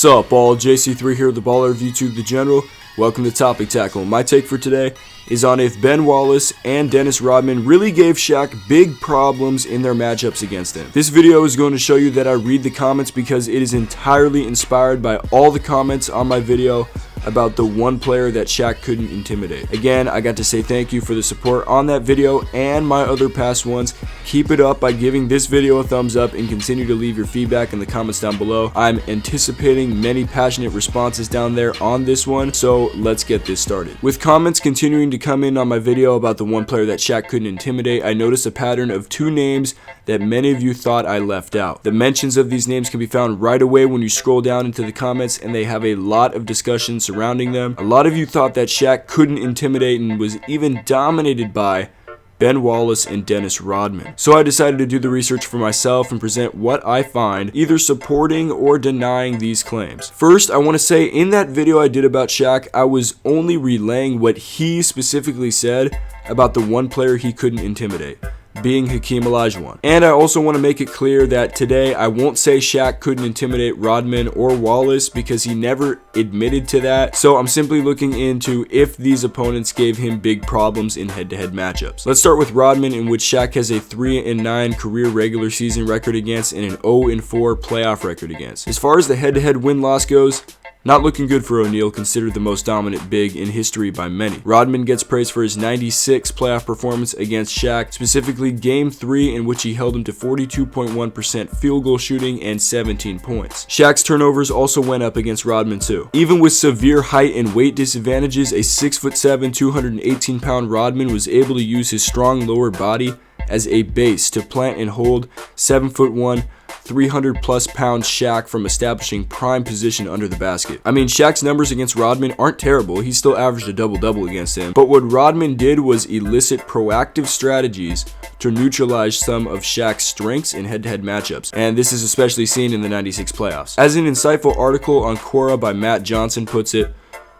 What's up, all? JC3 here with the Baller of YouTube, the General. Welcome to Topic Tackle. My take for today is on if Ben Wallace and Dennis Rodman really gave Shaq big problems in their matchups against him. This video is going to show you that I read the comments because it is entirely inspired by all the comments on my video about the one player that Shaq couldn't intimidate. Again, I got to say thank you for the support on that video and my other past ones. Keep it up by giving this video a thumbs up and continue to leave your feedback in the comments down below. I'm anticipating many passionate responses down there on this one, so let's get this started. With comments continuing to come in on my video about the one player that Shaq couldn't intimidate, I noticed a pattern of two names that many of you thought I left out. The mentions of these names can be found right away when you scroll down into the comments, and they have a lot of discussion surrounding them. A lot of you thought that Shaq couldn't intimidate and was even dominated by Ben Wallace and Dennis Rodman. So I decided to do the research for myself and present what I find, either supporting or denying these claims. First, I want to say in that video I did about Shaq, I was only relaying what he specifically said about the one player he couldn't intimidate, being Hakeem Olajuwon. And I also want to make it clear that today I won't say Shaq couldn't intimidate Rodman or Wallace because he never admitted to that. So I'm simply looking into if these opponents gave him big problems in head-to-head matchups. Let's start with Rodman, in which Shaq has a 3-9 career regular season record against and an 0-4 playoff record against. As far as the head-to-head win-loss goes, not looking good for O'Neal, considered the most dominant big in history by many. Rodman gets praised for his 96 playoff performance against Shaq, specifically Game 3, in which he held him to 42.1% field goal shooting and 17 points. Shaq's turnovers also went up against Rodman too. Even with severe height and weight disadvantages, a 6'7", 218-pound Rodman was able to use his strong lower body as a base to plant and hold 7'1", 300+ pound Shaq from establishing prime position under the basket. I mean, Shaq's numbers against Rodman aren't terrible. He still averaged a double-double against him. But what Rodman did was elicit proactive strategies to neutralize some of Shaq's strengths in head-to-head matchups. And this is especially seen in the 96 playoffs. As an insightful article on Quora by Matt Johnson puts it,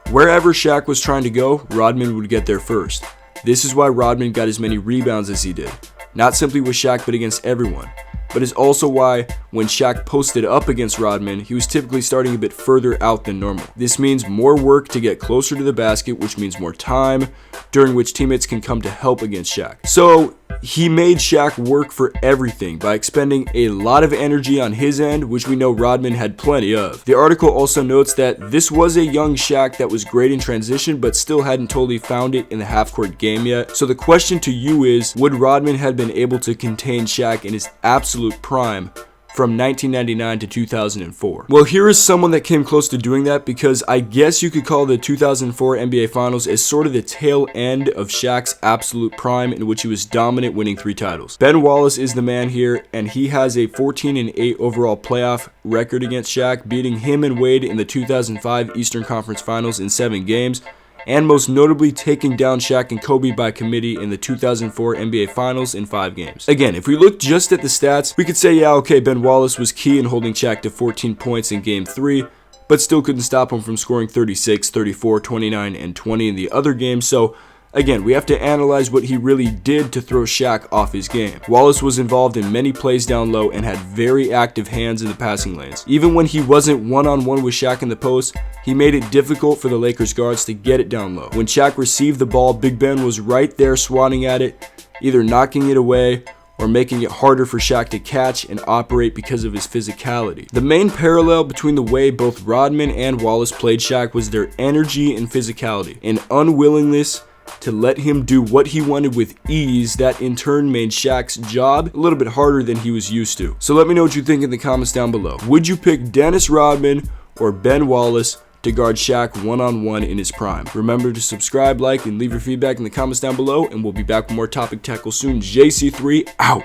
wherever Shaq was trying to go, Rodman would get there first. This is why Rodman got as many rebounds as he did. Not simply with Shaq, but against everyone. But it's also why when Shaq posted up against Rodman, he was typically starting a bit further out than normal. This means more work to get closer to the basket, which means more time, during which teammates can come to help against Shaq. So he made Shaq work for everything by expending a lot of energy on his end, which we know Rodman had plenty of. The article also notes that this was a young Shaq that was great in transition, but still hadn't totally found it in the half-court game yet. So the question to you is, would Rodman have been able to contain Shaq in his absolute prime from 1999 to 2004? Well, here is someone that came close to doing that, because I guess you could call the 2004 NBA Finals as sort of the tail end of Shaq's absolute prime, in which he was dominant, winning 3 titles. Ben Wallace is the man here, and he has a 14-8 overall playoff record against Shaq, beating him and Wade in the 2005 Eastern Conference Finals in 7 games. And most notably taking down Shaq and Kobe by committee in the 2004 NBA Finals in 5 games. Again, if we look just at the stats, we could say, yeah, okay, Ben Wallace was key in holding Shaq to 14 points in Game 3, but still couldn't stop him from scoring 36, 34, 29, and 20 in the other games. So again, we have to analyze what he really did to throw Shaq off his game. Wallace was involved in many plays down low and had very active hands in the passing lanes. Even when he wasn't one-on-one with Shaq in the post, he made it difficult for the Lakers guards to get it down low. When Shaq received the ball, Big Ben was right there swatting at it, either knocking it away or making it harder for Shaq to catch and operate because of his physicality. The main parallel between the way both Rodman and Wallace played Shaq was their energy and physicality, an unwillingness to let him do what he wanted with ease that in turn made Shaq's job a little bit harder than he was used to. So let me know what you think in the comments down below. Would you pick Dennis Rodman or Ben Wallace to guard Shaq one-on-one in his prime? Remember to subscribe, like, and leave your feedback in the comments down below, and we'll be back with more Topic Tackle soon. JC3 out.